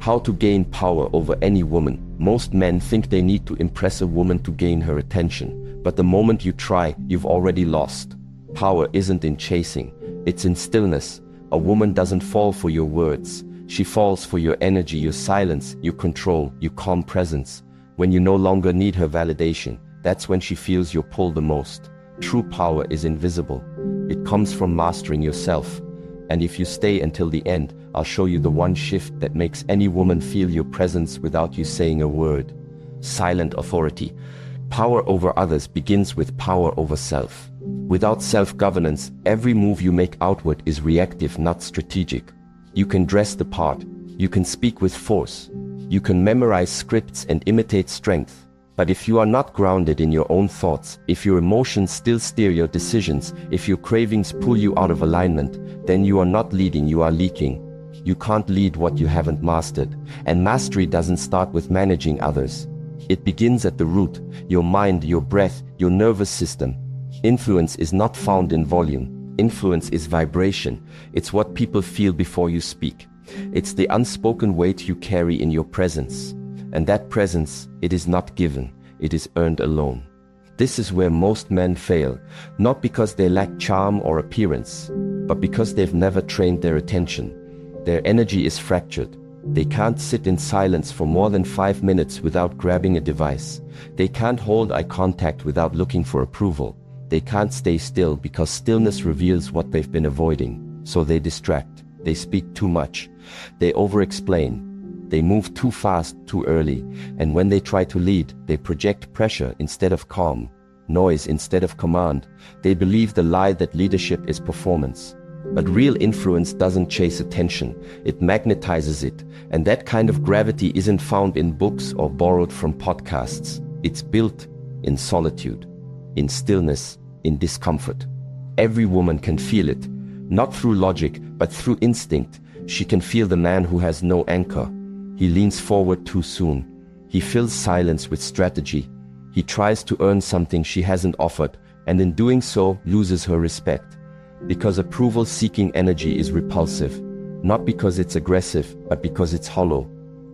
How to gain power over any woman. Most men think they need to impress a woman to gain her attention, but the moment you try, you've already lost. Power isn't in chasing, it's in stillness. A woman doesn't fall for your words. She falls for your energy, your silence, your control, your calm presence. When you no longer need her validation, that's when she feels your pull the most. True power is invisible. It comes from mastering yourself. And if you stay until the end, I'll show you the one shift that makes any woman feel your presence without you saying a word. Silent authority. Power over others begins with power over self. Without self-governance, every move you make outward is reactive, not strategic. You can dress the part. You can speak with force. You can memorize scripts and imitate strength. But if you are not grounded in your own thoughts, if your emotions still steer your decisions, if your cravings pull you out of alignment, then you are not leading, you are leaking. You can't lead what you haven't mastered. And mastery doesn't start with managing others. It begins at the root, your mind, your breath, your nervous system. Influence is not found in volume. Influence is vibration. It's what people feel before you speak. It's the unspoken weight you carry in your presence. And that presence, it is not given, it is earned alone. This is where most men fail, not because they lack charm or appearance, but because they've never trained their attention. Their energy is fractured. They can't sit in silence for more than 5 minutes without grabbing a device. They can't hold eye contact without looking for approval. They can't stay still because stillness reveals what they've been avoiding. So they distract. They speak too much. They over-explain. They move too fast, too early, and when they try to lead, they project pressure instead of calm, noise instead of command. They believe the lie that leadership is performance. But real influence doesn't chase attention, it magnetizes it, and that kind of gravity isn't found in books or borrowed from podcasts. It's built in solitude, in stillness, in discomfort. Every woman can feel it, not through logic, but through instinct. She can feel the man who has no anchor. He leans forward too soon. He fills silence with strategy. He tries to earn something she hasn't offered, and in doing so loses her respect. Because approval-seeking energy is repulsive, not because it's aggressive, but because it's hollow.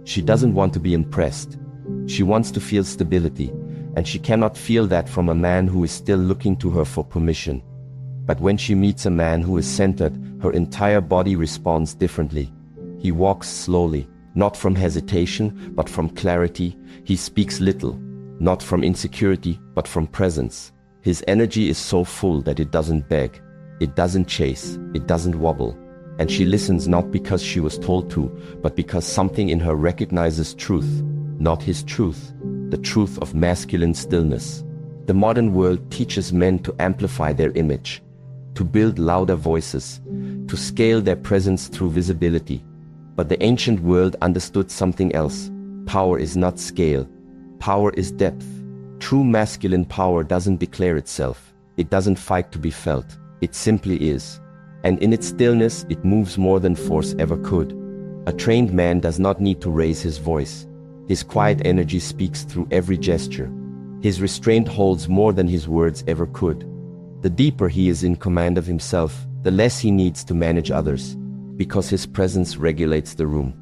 She doesn't want to be impressed. She wants to feel stability, and she cannot feel that from a man who is still looking to her for permission. But when she meets a man who is centered, her entire body responds differently. He walks slowly. Not from hesitation, but from clarity. He speaks little, not from insecurity, but from presence. His energy is so full that it doesn't beg, it doesn't chase, it doesn't wobble. And she listens not because she was told to, but because something in her recognizes truth, not his truth, the truth of masculine stillness. The modern world teaches men to amplify their image, to build louder voices, to scale their presence through visibility. But the ancient world understood something else. Power is not scale. Power is depth. True masculine power doesn't declare itself. It doesn't fight to be felt. It simply is. And in its stillness, it moves more than force ever could. A trained man does not need to raise his voice. His quiet energy speaks through every gesture. His restraint holds more than his words ever could. The deeper he is in command of himself, the less he needs to manage others. Because his presence regulates the room.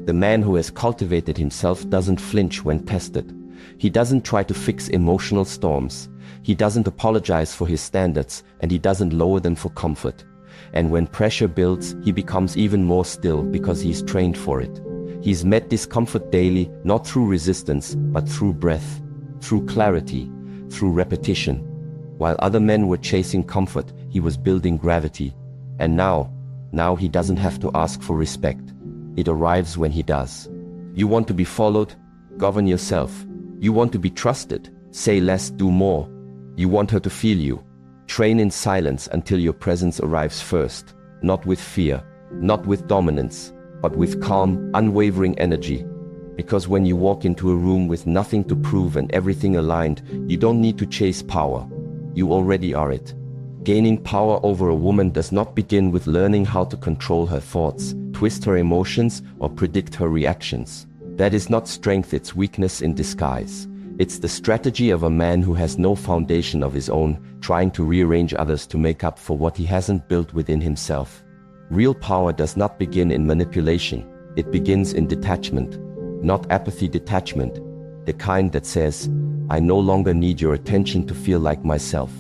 The man who has cultivated himself doesn't flinch when tested. He doesn't try to fix emotional storms. He doesn't apologize for his standards, and he doesn't lower them for comfort. And when pressure builds, he becomes even more still because he's trained for it. He's met discomfort daily, not through resistance, but through breath, through clarity, through repetition. While other men were chasing comfort, he was building gravity. And now he doesn't have to ask for respect. It arrives when he does. You want to be followed? Govern yourself. You want to be trusted? Say less, do more. You want her to feel you? Train in silence until your presence arrives first. Not with fear, not with dominance, but with calm, unwavering energy. Because when you walk into a room with nothing to prove and everything aligned, you don't need to chase power. You already are it. Gaining power over a woman does not begin with learning how to control her thoughts, twist her emotions, or predict her reactions. That is not strength, it's weakness in disguise. It's the strategy of a man who has no foundation of his own, trying to rearrange others to make up for what he hasn't built within himself. Real power does not begin in manipulation, It begins in detachment, not apathy detachment, the kind that says, I no longer need your attention to feel like myself.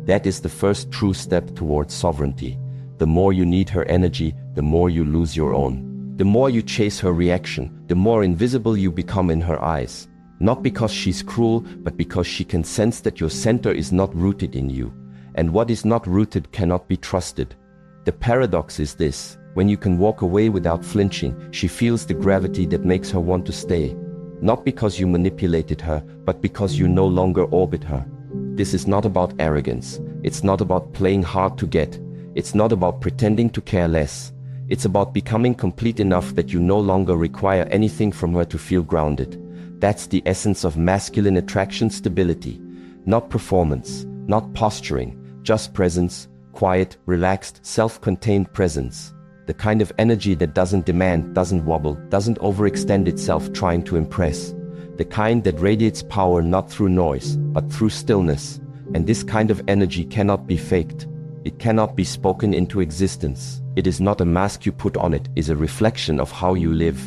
That is the first true step towards sovereignty. The more you need her energy, the more you lose your own. The more you chase her reaction, the more invisible you become in her eyes. Not because she's cruel, but because she can sense that your center is not rooted in you. And what is not rooted cannot be trusted. The paradox is this: when you can walk away without flinching, she feels the gravity that makes her want to stay. Not because you manipulated her, but because you no longer orbit her. This is not about arrogance. It's not about playing hard to get. It's not about pretending to care less. It's about becoming complete enough that you no longer require anything from her to feel grounded. That's the essence of masculine attraction: stability. Not performance, not posturing, just presence, quiet, relaxed, self-contained presence. The kind of energy that doesn't demand, doesn't wobble, doesn't overextend itself trying to impress. The kind that radiates power not through noise, but through stillness. And this kind of energy cannot be faked. It cannot be spoken into existence. It is not a mask you put on, it is a reflection of how you live.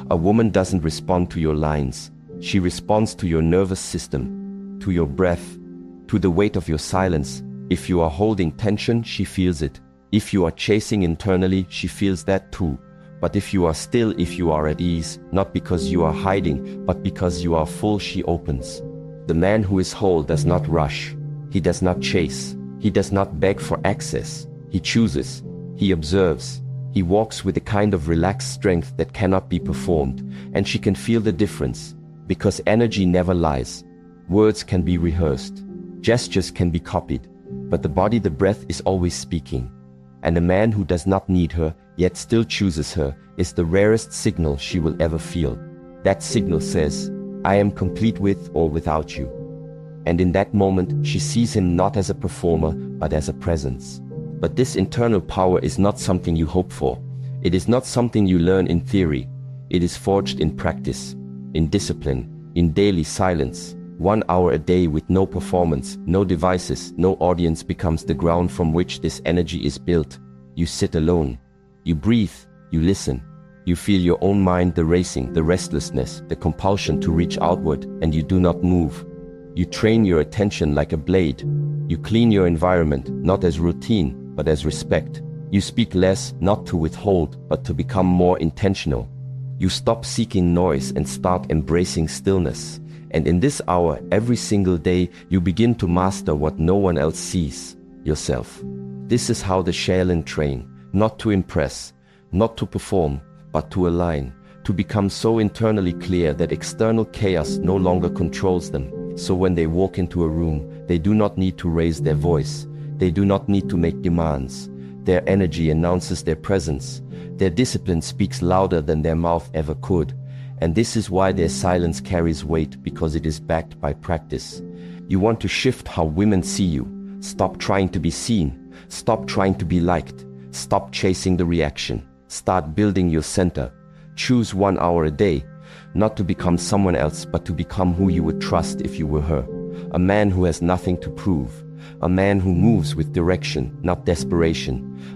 A woman doesn't respond to your lines. She responds to your nervous system, to your breath, to the weight of your silence. If you are holding tension, she feels it. If you are chasing internally, she feels that too. But if you are still, if you are at ease, not because you are hiding, but because you are full, she opens. The man who is whole does not rush. He does not chase. He does not beg for access. He chooses. He observes. He walks with a kind of relaxed strength that cannot be performed, and she can feel the difference. Because energy never lies. Words can be rehearsed. Gestures can be copied. But the body, the breath is always speaking. And a man who does not need her, yet still chooses her, is the rarest signal she will ever feel. That signal says, I am complete with or without you. And in that moment, she sees him not as a performer, but as a presence. But this internal power is not something you hope for. It is not something you learn in theory. It is forged in practice, in discipline, in daily silence. 1 hour a day with no performance, no devices, no audience becomes the ground from which this energy is built. You sit alone. You breathe. You listen. You feel your own mind, the racing, the restlessness, the compulsion to reach outward, and you do not move. You train your attention like a blade. You clean your environment, not as routine, but as respect. You speak less, not to withhold, but to become more intentional. You stop seeking noise and start embracing stillness. And in this hour, every single day, you begin to master what no one else sees: yourself. This is how the Shaolin train, not to impress, not to perform, but to align, to become so internally clear that external chaos no longer controls them. So when they walk into a room, they do not need to raise their voice. They do not need to make demands. Their energy announces their presence. Their discipline speaks louder than their mouth ever could. And this is why their silence carries weight, because it is backed by practice. You want to shift how women see you. Stop trying to be seen. Stop trying to be liked. Stop chasing the reaction. Start building your center. Choose 1 hour a day, not to become someone else, but to become who you would trust if you were her. A man who has nothing to prove. A man who moves with direction, not desperation.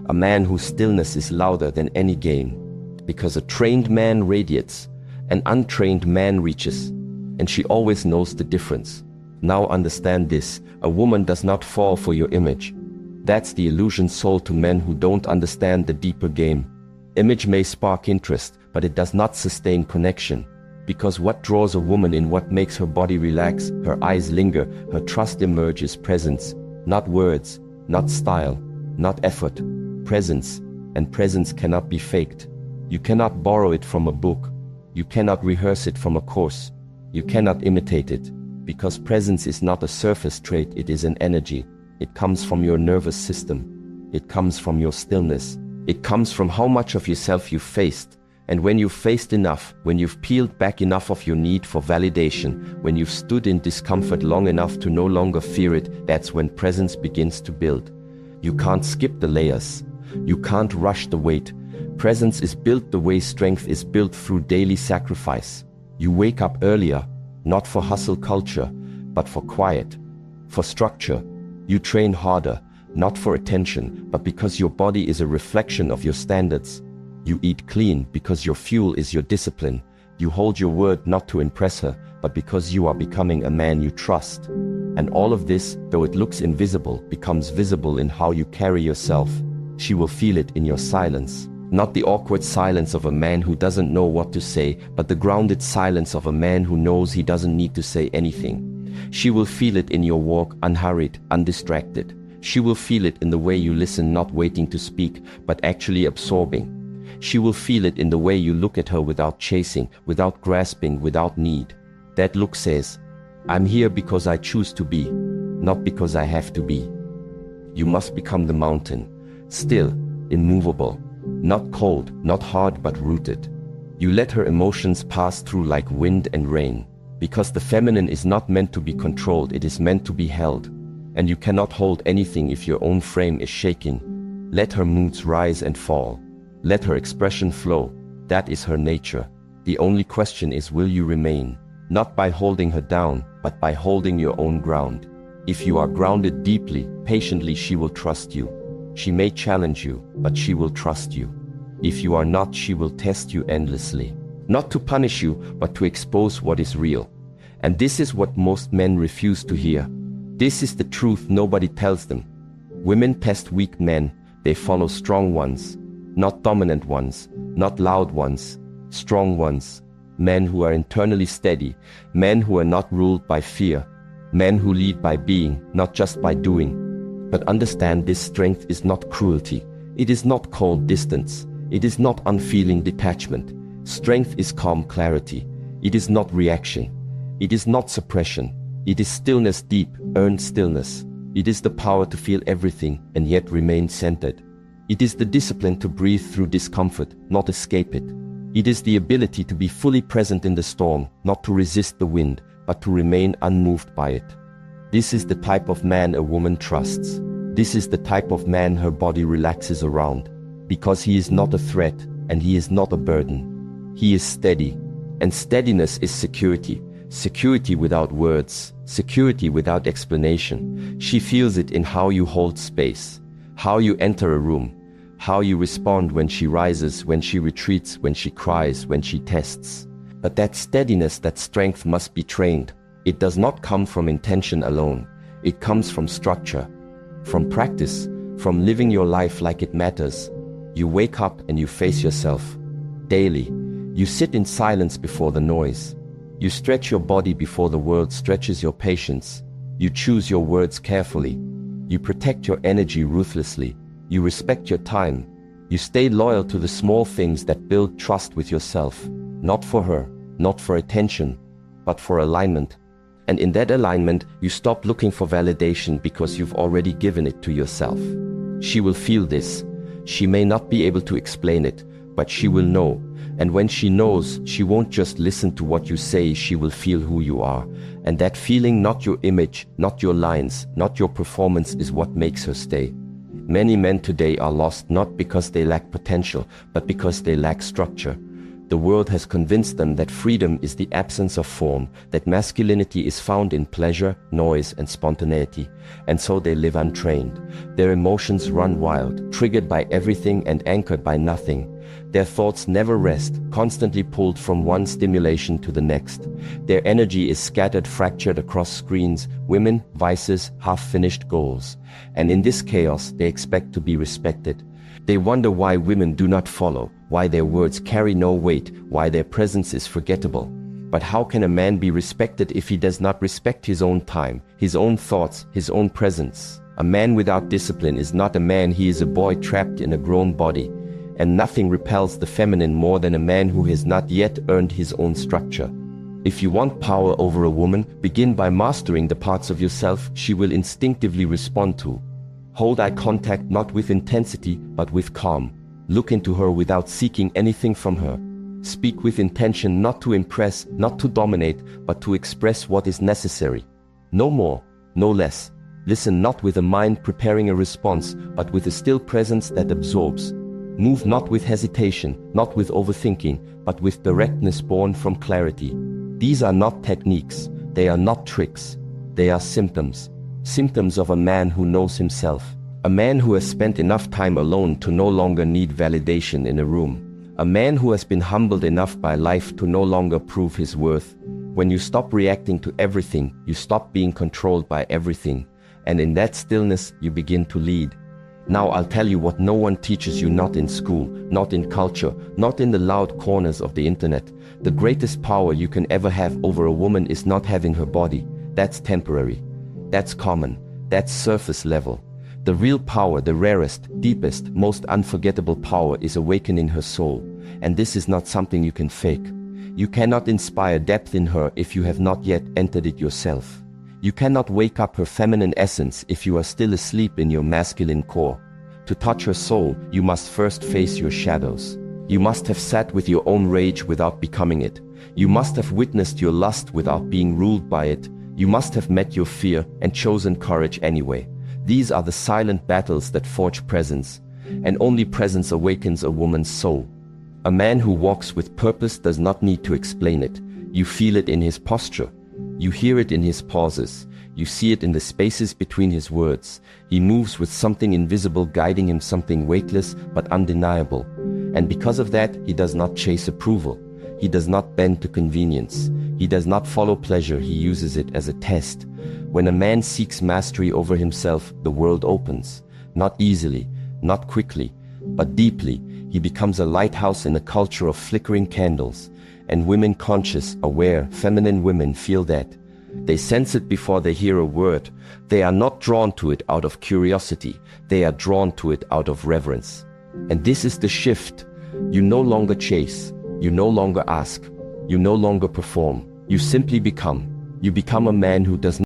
A man whose stillness is louder than any game. Because a trained man radiates. An untrained man reaches, and she always knows the difference. Now understand this: a woman does not fall for your image. That's the illusion sold to men who don't understand the deeper game. Image may spark interest, but it does not sustain connection. Because what draws a woman in, what makes her body relax, her eyes linger, her trust emerges: presence. Not words, not style, not effort. Presence. And presence cannot be faked. You cannot borrow it from a book. You cannot rehearse it from a course. You cannot imitate it. Because presence is not a surface trait, it is an energy. It comes from your nervous system. It comes from your stillness. It comes from how much of yourself you've faced. And when you've faced enough, when you've peeled back enough of your need for validation, when you've stood in discomfort long enough to no longer fear it, that's when presence begins to build. You can't skip the layers. You can't rush the weight. Presence is built the way strength is built, through daily sacrifice. You wake up earlier, not for hustle culture, but for quiet, for structure. You train harder, not for attention, but because your body is a reflection of your standards. You eat clean because your fuel is your discipline. You hold your word not to impress her, but because you are becoming a man you trust. And all of this, though it looks invisible, becomes visible in how you carry yourself. She will feel it in your silence. Not the awkward silence of a man who doesn't know what to say, but the grounded silence of a man who knows he doesn't need to say anything. She will feel it in your walk, unhurried, undistracted. She will feel it in the way you listen, not waiting to speak, but actually absorbing. She will feel it in the way you look at her without chasing, without grasping, without need. That look says, I'm here because I choose to be, not because I have to be. You must become the mountain, still, immovable, not cold, not hard, but rooted. You let her emotions pass through like wind and rain. Because the feminine is not meant to be controlled, it is meant to be held. And you cannot hold anything if your own frame is shaking. Let her moods rise and fall. Let her expression flow. That is her nature. The only question is, will you remain? Not by holding her down, but by holding your own ground. If you are grounded deeply, patiently, she will trust you. She may challenge you, but she will trust you. If you are not, she will test you endlessly. Not to punish you, but to expose what is real. And this is what most men refuse to hear. This is the truth nobody tells them. Women test weak men. They follow strong ones. Not dominant ones, not loud ones, strong ones. Men who are internally steady. Men who are not ruled by fear. Men who lead by being, not just by doing. But understand, this strength is not cruelty. It is not cold distance. It is not unfeeling detachment. Strength is calm clarity. It is not reaction. It is not suppression. It is stillness, deep, earned stillness. It is the power to feel everything and yet remain centered. It is the discipline to breathe through discomfort, not escape it. It is the ability to be fully present in the storm, not to resist the wind, but to remain unmoved by it. This is the type of man a woman trusts. This is the type of man her body relaxes around, because he is not a threat and he is not a burden. He is steady, and steadiness is security. Security without words, security without explanation. She feels it in how you hold space, how you enter a room, how you respond when she rises, when she retreats, when she cries, when she tests. But that steadiness, that strength must be trained. It does not come from intention alone. It comes from structure, from practice, from living your life like it matters. You wake up and you face yourself daily. You sit in silence before the noise. You stretch your body before the world stretches your patience. You choose your words carefully. You protect your energy ruthlessly. You respect your time. You stay loyal to the small things that build trust with yourself. Not for her, not for attention, but for alignment. And in that alignment, you stop looking for validation because you've already given it to yourself. She will feel this. She may not be able to explain it, but she will know. And when she knows, she won't just listen to what you say, she will feel who you are. And that feeling, not your image, not your lines, not your performance, is what makes her stay. Many men today are lost not because they lack potential, but because they lack structure. The world has convinced them that freedom is the absence of form, that masculinity is found in pleasure, noise, and spontaneity. And so they live untrained. Their emotions run wild, triggered by everything and anchored by nothing. Their thoughts never rest, constantly pulled from one stimulation to the next. Their energy is scattered, fractured across screens, women, vices, half-finished goals. And in this chaos, they expect to be respected. They wonder why women do not follow, why their words carry no weight, why their presence is forgettable. But how can a man be respected if he does not respect his own time, his own thoughts, his own presence? A man without discipline is not a man, he is a boy trapped in a grown body. And nothing repels the feminine more than a man who has not yet earned his own structure. If you want power over a woman, begin by mastering the parts of yourself she will instinctively respond to. Hold eye contact not with intensity, but with calm. Look into her without seeking anything from her. Speak with intention, not to impress, not to dominate, but to express what is necessary. No more, no less. Listen not with a mind preparing a response, but with a still presence that absorbs. Move not with hesitation, not with overthinking, but with directness born from clarity. These are not techniques, they are not tricks, they are symptoms. Symptoms of a man who knows himself. A man who has spent enough time alone to no longer need validation in a room. A man who has been humbled enough by life to no longer prove his worth. When you stop reacting to everything, you stop being controlled by everything. And in that stillness, you begin to lead. Now I'll tell you what no one teaches you, not in school, not in culture, not in the loud corners of the internet. The greatest power you can ever have over a woman is not having her body. That's temporary. That's common. That's surface level. The real power, the rarest, deepest, most unforgettable power is awakening her soul. And this is not something you can fake. You cannot inspire depth in her if you have not yet entered it yourself. You cannot wake up her feminine essence if you are still asleep in your masculine core. To touch her soul, you must first face your shadows. You must have sat with your own rage without becoming it. You must have witnessed your lust without being ruled by it. You must have met your fear and chosen courage anyway. These are the silent battles that forge presence, and only presence awakens a woman's soul. A man who walks with purpose does not need to explain it. You feel it in his posture. You hear it in his pauses. You see it in the spaces between his words. He moves with something invisible guiding him, something weightless but undeniable. And because of that, he does not chase approval. He does not bend to convenience. He does not follow pleasure. He uses it as a test. When a man seeks mastery over himself, the world opens. Not easily, not quickly, but deeply. He becomes a lighthouse in a culture of flickering candles. And women, conscious, aware, feminine women, feel that. They sense it before they hear a word. They are not drawn to it out of curiosity. They are drawn to it out of reverence. And this is the shift. You no longer chase. You no longer ask. You no longer perform. You simply become. You become a man who does not